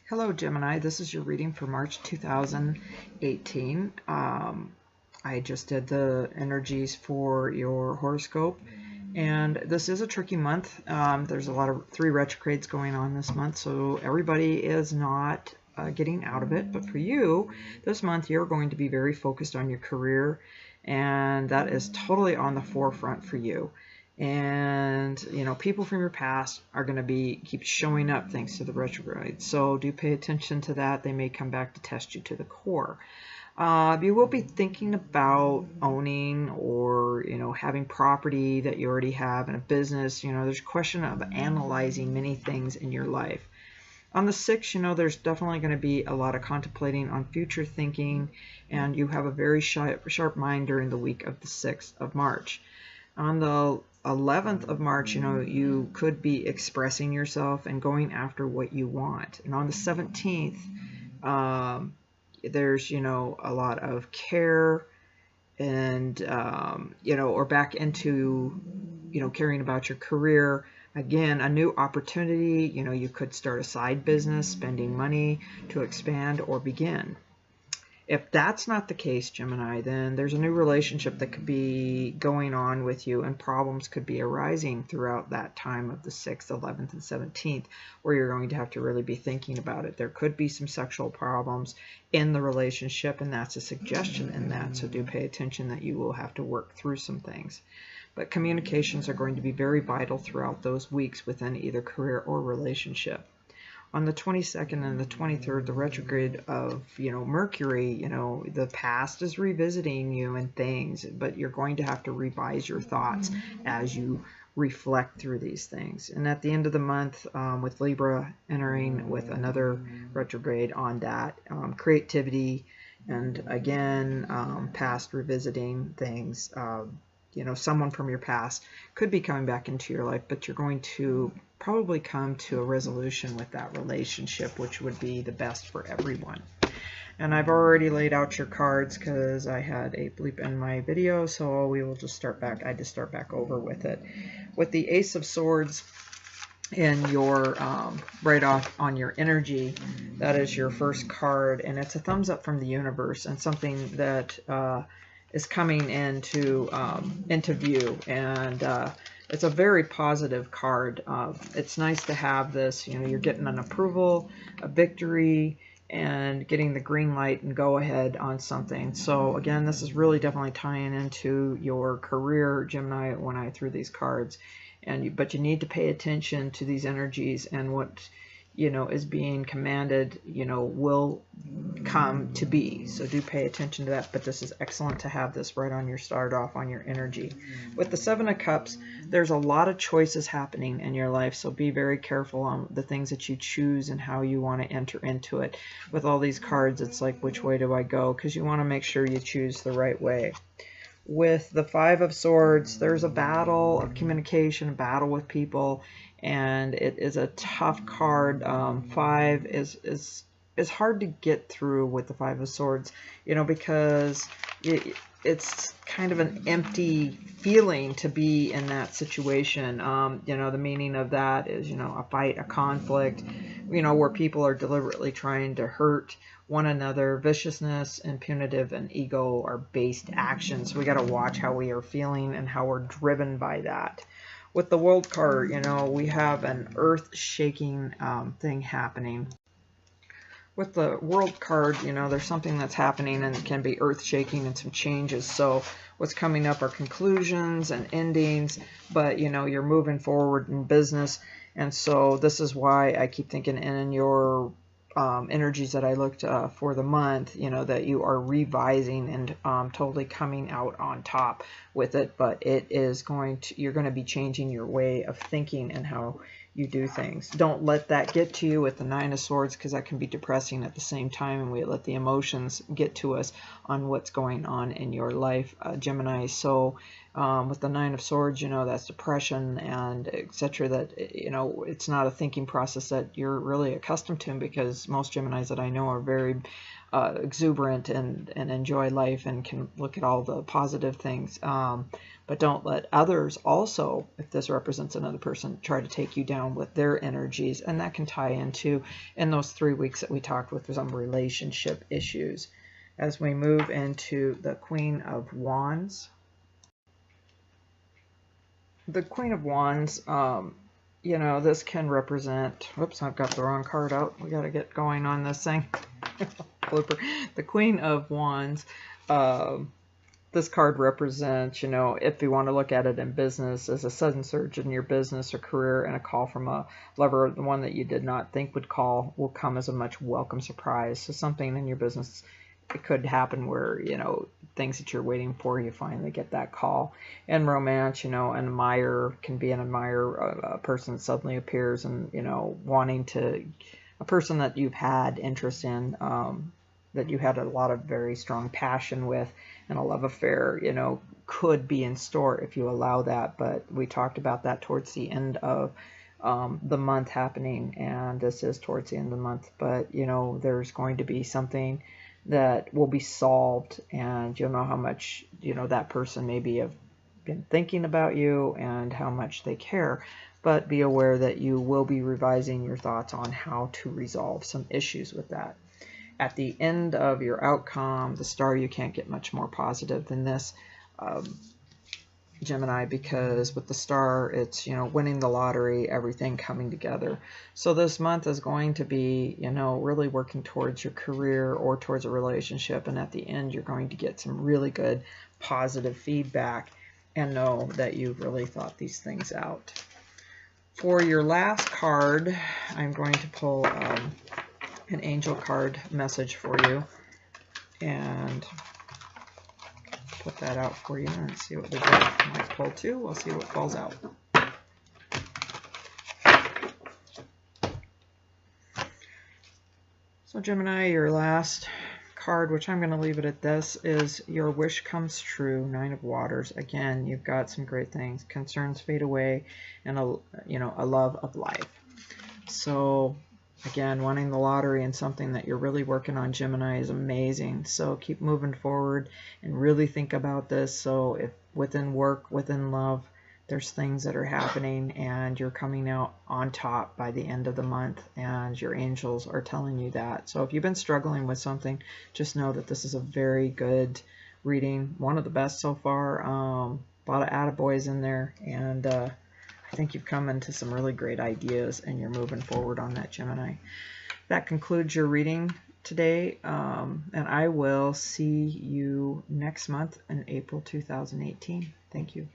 Hello, Gemini. This is your reading for March 2018. I just did the energies for your horoscope, and this is a tricky month. There's a lot of 3 retrogrades going on this month, so everybody is not getting out of it. But for you, this month, you're going to be very focused on your career, and that is totally on the forefront for you. And people from your past are going to keep showing up thanks to the retrograde, so do pay attention to that. They may come back to test you to the core. You will be thinking about owning or having property that you already have in a business. There's a question of analyzing many things in your life. On the 6th, there's definitely going to be a lot of contemplating on future thinking, and you have a very sharp mind during the week of the 6th of March. On the 11th of March, you could be expressing yourself and going after what you want. And on the 17th, there's, a lot of care and, or back into, caring about your career. Again, a new opportunity. You could start a side business, spending money to expand or begin. If that's not the case, Gemini, then there's a new relationship that could be going on with you, and problems could be arising throughout that time of the 6th, 11th, and 17th, where you're going to have to really be thinking about it. There could be some sexual problems in the relationship, and that's a suggestion in that, so do pay attention that you will have to work through some things. But communications are going to be very vital throughout those weeks within either career or relationship. On the 22nd and the 23rd, the retrograde of, Mercury, the past is revisiting you and things, but you're going to have to revise your thoughts as you reflect through these things. And at the end of the month, with Libra entering with another retrograde on that, creativity and again, past revisiting things, someone from your past could be coming back into your life, but you're going to probably come to a resolution with that relationship, which would be the best for everyone. And I've already laid out your cards because I had a bleep in my video, so we will just start back. I just start back over with it. With the Ace of Swords in your right off on your energy, that is your first card, and it's a thumbs up from the universe and something that is coming into view, and it's a very positive card. It's nice to have this. You're getting an approval, a victory, and getting the green light and go ahead on something. So again, this is really definitely tying into your career, Gemini, when I threw these cards. But you need to pay attention to these energies, and what is being commanded, will come to be. So do pay attention to that. But this is excellent to have this right on your start off on your energy. With the 7 of Cups, there's a lot of choices happening in your life. So be very careful on the things that you choose and how you want to enter into it. With all these cards, it's like, which way do I go? Because you want to make sure you choose the right way. With the 5 of Swords, there's a battle of communication, a battle with people, and it is a tough card. 5 is hard to get through with the 5 of Swords, because it's kind of an empty feeling to be in that situation. The meaning of that is, a fight, a conflict, where people are deliberately trying to hurt one another. Viciousness and punitive and ego are based actions. So we got to watch how we are feeling and how we're driven by that. With the World card, we have an earth-shaking thing happening. With the World card, there's something that's happening, and it can be earth-shaking and some changes. So what's coming up are conclusions and endings, but you're moving forward in business. And so this is why I keep thinking in your energies that I looked for the month, that you are revising and totally coming out on top with it. But you're going to be changing your way of thinking and how you do things. Don't let that get to you with the 9 of Swords, because that can be depressing at the same time, and we let the emotions get to us on what's going on in your life, Gemini. So With the Nine of Swords, you know, that's depression and etc. That, you know, it's not a thinking process that you're really accustomed to, because most Geminis that I know are very exuberant and enjoy life and can look at all the positive things. But don't let others also, if this represents another person, try to take you down with their energies. And that can tie into, in those 3 weeks that we talked with, some relationship issues. As we move into the Queen of Wands. The Queen of Wands, you know, this can represent, whoops, I've got the wrong card out. We got to get going on this thing. Flipper. The Queen of Wands, this card represents, you know, if you want to look at it in business, as a sudden surge in your business or career, and a call from a lover, the one that you did not think would call, will come as a much welcome surprise. So something in your business, it could happen where, you know, things that you're waiting for, you finally get that call. In romance, you know, an admirer can be an admirer, a person that suddenly appears and, you know, wanting to, a person that you've had interest in, that you had a lot of very strong passion with, and a love affair, you know, could be in store if you allow that. But we talked about that towards the end of the month happening, and this is towards the end of the month. But, you know, there's going to be something that will be solved, and you'll know how much, you know, that person maybe have been thinking about you and how much they care. But be aware that you will be revising your thoughts on how to resolve some issues with that. At the end of your outcome, the star, you can't get much more positive than this, Gemini, because with the star, it's, you know, winning the lottery, everything coming together. So this month is going to be, you know, really working towards your career or towards a relationship, and at the end you're going to get some really good positive feedback and know that you've really thought these things out. For your last card, I'm going to pull an angel card message for you and put that out for you and see what we get. Might pull two. We'll see what falls out. So Gemini, your last card, which I'm going to leave it at this, is your wish comes true. Nine of Waters. Again, you've got some great things. Concerns fade away, and a love of life. So again, winning the lottery and something that you're really working on, Gemini, is amazing. So keep moving forward and really think about this. So if within work, within love, there's things that are happening and you're coming out on top by the end of the month, and your angels are telling you that. So if you've been struggling with something, just know that this is a very good reading. One of the best so far. A lot of attaboys in there, and I think you've come into some really great ideas and you're moving forward on that, Gemini. That concludes your reading today, and I will see you next month in April 2018. Thank you.